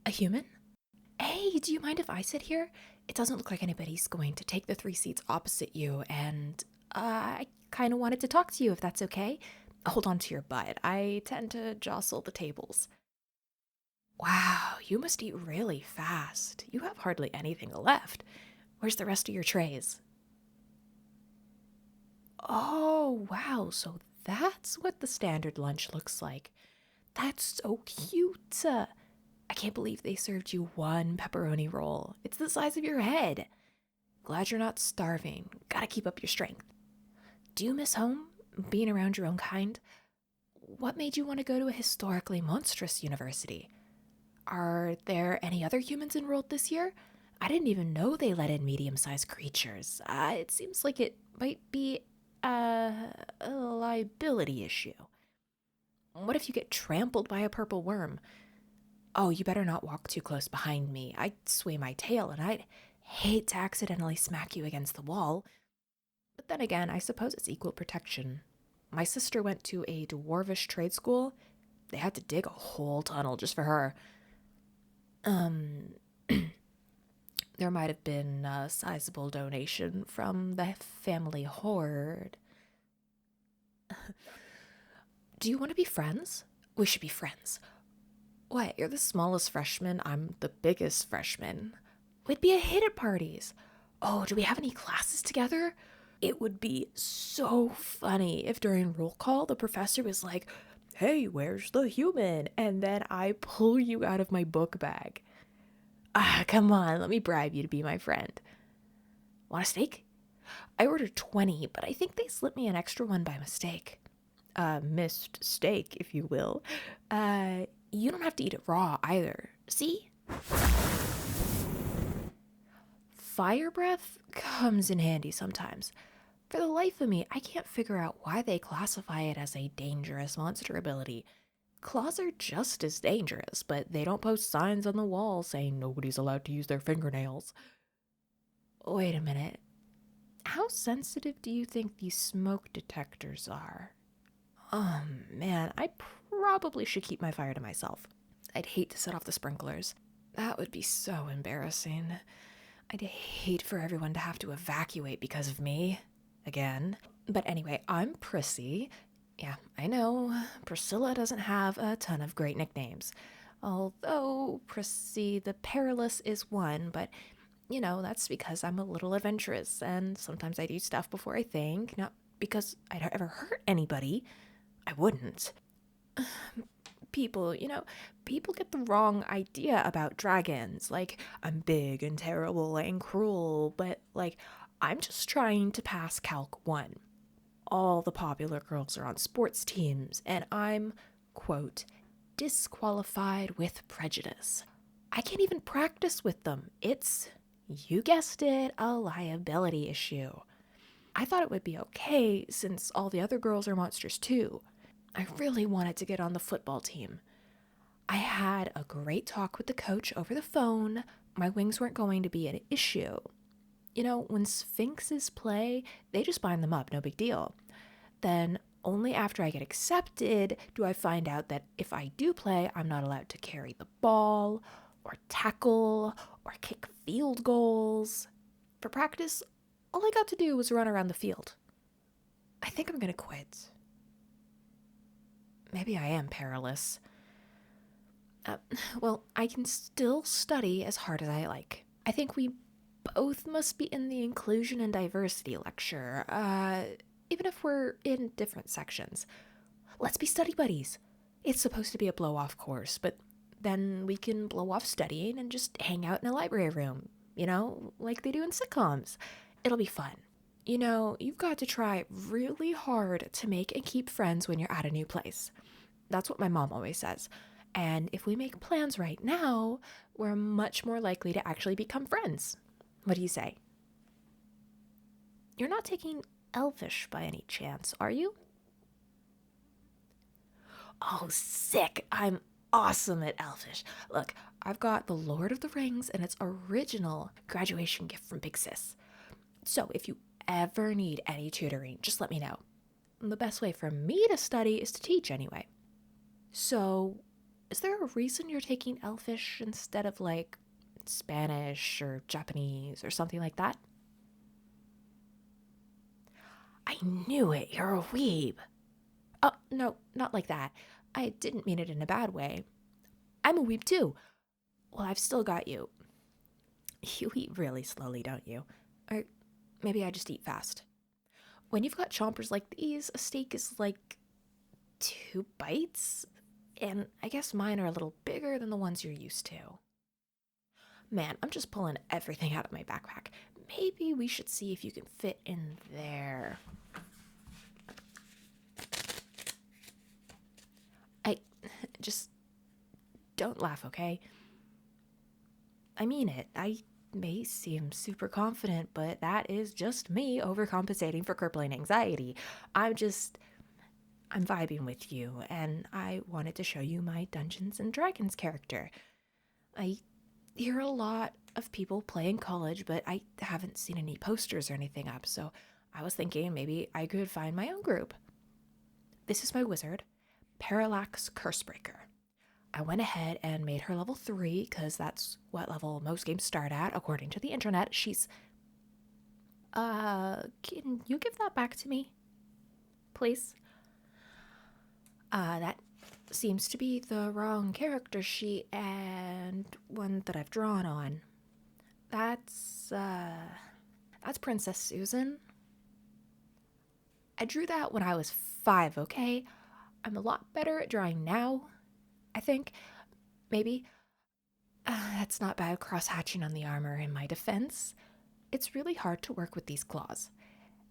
A human? Hey, do you mind if I sit here? It doesn't look like anybody's going to take the 3 seats opposite you, and I kind of wanted to talk to you if that's okay. Hold on to your butt. I tend to jostle the tables. Wow, you must eat really fast. You have hardly anything left. Where's the rest of your trays? Oh, wow, so that's what the standard lunch looks like. That's so cute. I can't believe they served you one pepperoni roll. It's the size of your head. Glad you're not starving. Gotta keep up your strength. Do you miss home? Being around your own kind? What made you want to go to a historically monstrous university? Are there any other humans enrolled this year? I didn't even know they let in medium-sized creatures. It seems like it might be a liability issue. What if you get trampled by a purple worm? Oh, you better not walk too close behind me. I'd sway my tail, and I'd hate to accidentally smack you against the wall. But then again, I suppose it's equal protection. My sister went to a dwarvish trade school. They had to dig a whole tunnel just for her. There might have been a sizable donation from the family horde. Do you want to be friends? We should be friends. What, you're the smallest freshman, I'm the biggest freshman. We'd be a hit at parties. Oh, do we have any classes together? It would be so funny if during roll call the professor was like, "Hey, where's the human?" And then I pull you out of my book bag. Come on, let me bribe you to be my friend. Want a steak? I ordered 20, but I think they slipped me an extra one by mistake. Missed steak, if you will. You don't have to eat it raw either. See? Fire breath comes in handy sometimes. For the life of me, I can't figure out why they classify it as a dangerous monster ability. Claws are just as dangerous, but they don't post signs on the wall saying nobody's allowed to use their fingernails. Wait a minute. How sensitive do you think these smoke detectors are? Oh man, I probably should keep my fire to myself. I'd hate to set off the sprinklers. That would be so embarrassing. I'd hate for everyone to have to evacuate because of me. Again. But anyway, I'm Prissy. Yeah, I know, Priscilla doesn't have a ton of great nicknames. Although Prissy the Perilous is one, but you know, that's because I'm a little adventurous and sometimes I do stuff before I think, not because I'd ever hurt anybody. I wouldn't. People, people get the wrong idea about dragons. Like, I'm big and terrible and cruel, but I'm just trying to pass Calc 1. All the popular girls are on sports teams, and I'm, quote, disqualified with prejudice. I can't even practice with them. It's, you guessed it, a liability issue. I thought it would be okay since all the other girls are monsters too. I really wanted to get on the football team. I had a great talk with the coach over the phone. My wings weren't going to be an issue. You know, when sphinxes play, they just bind them up, no big deal. Then, only after I get accepted do I find out that if I do play, I'm not allowed to carry the ball, or tackle, or kick field goals. For practice, all I got to do was run around the field. I think I'm gonna quit. Maybe I am perilous. Well, I can still study as hard as I like. I think we both must be in the inclusion and diversity lecture, even if we're in different sections. Let's be study buddies. It's supposed to be a blow-off course, but then we can blow off studying and just hang out in a library room, like they do in sitcoms. It'll be fun. You've got to try really hard to make and keep friends when you're at a new place. That's what my mom always says. And if we make plans right now, we're much more likely to actually become friends. What do you say? You're not taking elfish by any chance, are you? Oh, sick! I'm awesome at elfish. Look, I've got the Lord of the Rings and its original graduation gift from Big Sis. So if you ever need any tutoring, just let me know. The best way for me to study is to teach anyway. So, Is there a reason you're taking elfish instead of like Spanish or Japanese or something like that? I knew it, you're a weeb. Oh, no, not like that. I didn't mean it in a bad way. I'm a weeb too. Well, I've still got you. You eat really slowly, don't you? Or maybe I just eat fast. When you've got chompers like these, a steak is like 2 bites, and I guess mine are a little bigger than the ones you're used to. Man, I'm just pulling everything out of my backpack. Maybe we should see if you can fit in there. I just don't laugh, okay? I mean it. I may seem super confident, but that is just me overcompensating for crippling anxiety. I'm vibing with you, and I wanted to show you my Dungeons and Dragons character. I hear a lot of people play in college, but I haven't seen any posters or anything up, so I was thinking maybe I could find my own group. This is my wizard, Parallax Cursebreaker. I went ahead and made her level 3 because that's what level most games start at, according to the internet. She's. Can you give that back to me? Please? That seems to be the wrong character sheet and one that I've drawn on. That's Princess Susan. I drew that when I was 5, okay? I'm a lot better at drawing now, I think. Maybe. That's not bad cross-hatching on the armor in my defense. It's really hard to work with these claws.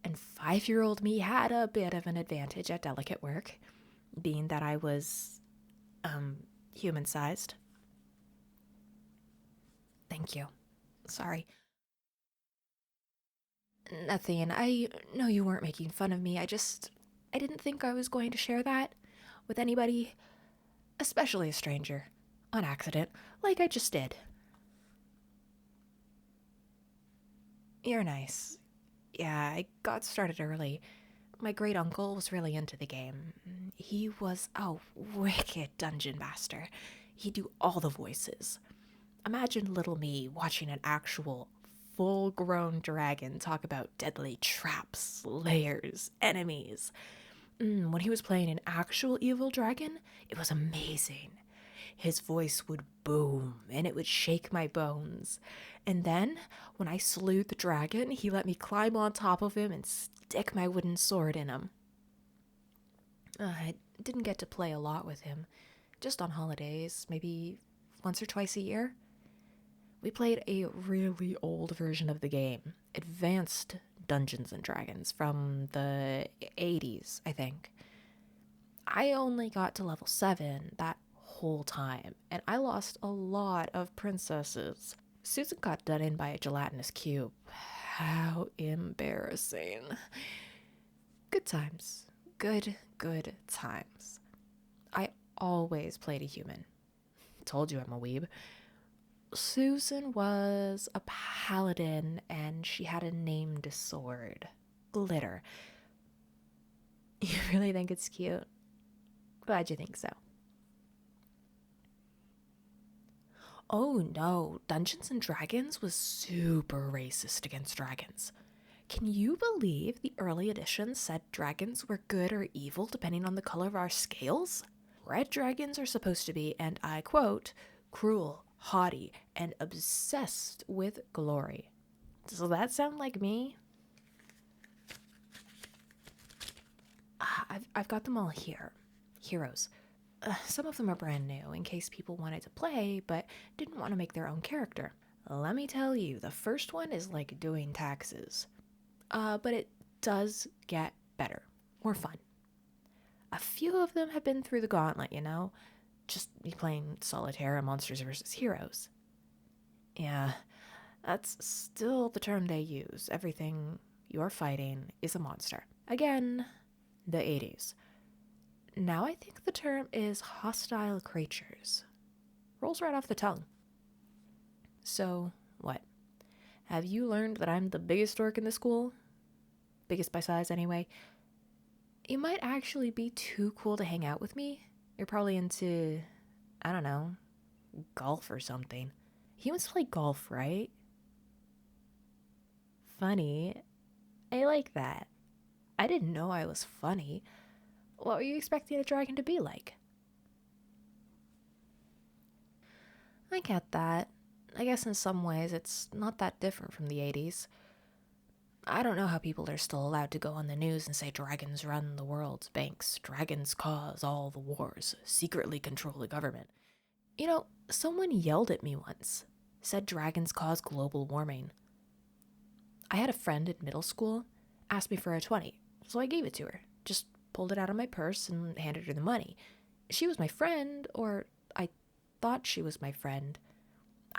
And 5-year-old me had a bit of an advantage at delicate work, being that I was, human-sized. Thank you. Sorry. Nothing. I know you weren't making fun of me. I didn't think I was going to share that with anybody, especially a stranger, on accident, like I just did. You're nice. Yeah, I got started early. My great uncle was really into the game. He was a wicked dungeon master. He'd do all the voices. Imagine little me watching an actual full grown dragon talk about deadly traps, layers, enemies. When he was playing an actual evil dragon, it was amazing. His voice would boom and it would shake my bones. And then, when I slew the dragon, he let me climb on top of him and stick my wooden sword in him. I didn't get to play a lot with him, just on holidays, maybe once or twice a year. We played a really old version of the game, Advanced Dungeons and Dragons, from the 80s, I think. I only got to level 7 that whole time, and I lost a lot of princesses. Susan got done in by a gelatinous cube. How embarrassing. Good times. Good times. I always played a human. Told you I'm a weeb. Susan was a paladin, and she had a named sword. Glitter. You really think it's cute? Glad you think so. Oh no, Dungeons and Dragons was super racist against dragons. Can you believe the early editions said dragons were good or evil depending on the color of our scales? Red dragons are supposed to be, and I quote, cruel, haughty, and obsessed with glory. Does that sound like me? I've got them all here. Heroes. Some of them are brand new in case people wanted to play but didn't want to make their own character. Let me tell you, the first one is like doing taxes. But it does get better. More fun. A few of them have been through the gauntlet, you know? Just be playing solitaire and monsters versus heroes. Yeah, that's still the term they use. Everything you're fighting is a monster. Again, the 80s. Now I think the term is hostile creatures. Rolls right off the tongue. So, what? Have you learned that I'm the biggest orc in the school? Biggest by size, anyway. You might actually be too cool to hang out with me. You're probably into, I don't know, golf or something. He wants to play golf, right? Funny. I like that. I didn't know I was funny. What were you expecting a dragon to be like? I get that. I guess in some ways it's not that different from the 80s. I don't know how people are still allowed to go on the news and say dragons run the world's banks, dragons cause all the wars, secretly control the government. You know, someone yelled at me once, said dragons cause global warming. I had a friend in middle school asked me for a 20, so I gave it to her. Just pulled it out of my purse and handed her the money. She was my friend, or I thought she was my friend.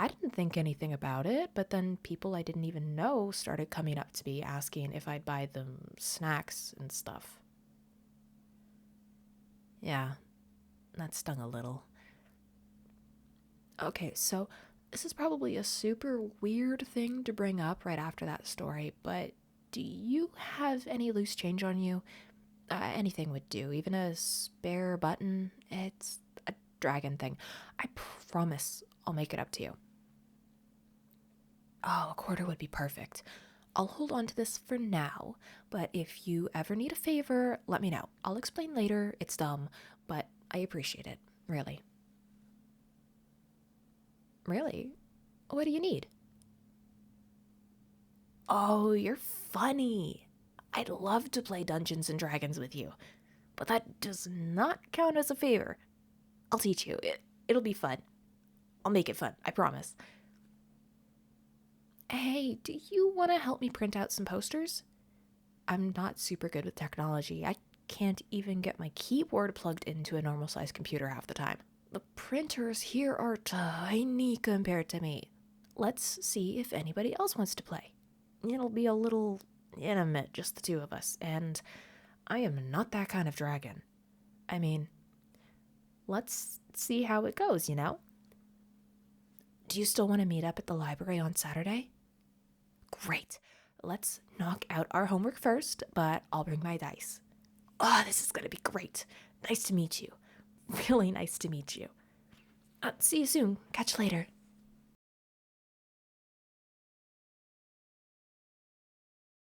I didn't think anything about it, but then people I didn't even know started coming up to me asking if I'd buy them snacks and stuff. Yeah, that stung a little. Okay, so this is probably a super weird thing to bring up right after that story, but do you have any loose change on you? Anything would do, even a spare button. It's a dragon thing. I promise I'll make it up to you. Oh, a quarter would be perfect. I'll hold on to this for now, but if you ever need a favor, let me know. I'll explain later. It's dumb, but I appreciate it. Really. Really? What do you need? Oh, you're funny. I'd love to play Dungeons and Dragons with you, but that does not count as a favor. I'll teach you. It'll be fun. I'll make it fun, I promise. Hey, do you want to help me print out some posters? I'm not super good with technology. I can't even get my keyboard plugged into a normal sized computer half the time. The printers here are tiny compared to me. Let's see if anybody else wants to play. It'll be a little intimate, just the two of us, and I am not that kind of dragon. I mean, let's see how it goes, you know? Do you still want to meet up at the library on Saturday? Great. Let's knock out our homework first, but I'll bring my dice. Oh, this is going to be great. Nice to meet you. Really nice to meet you. See you soon. Catch you later.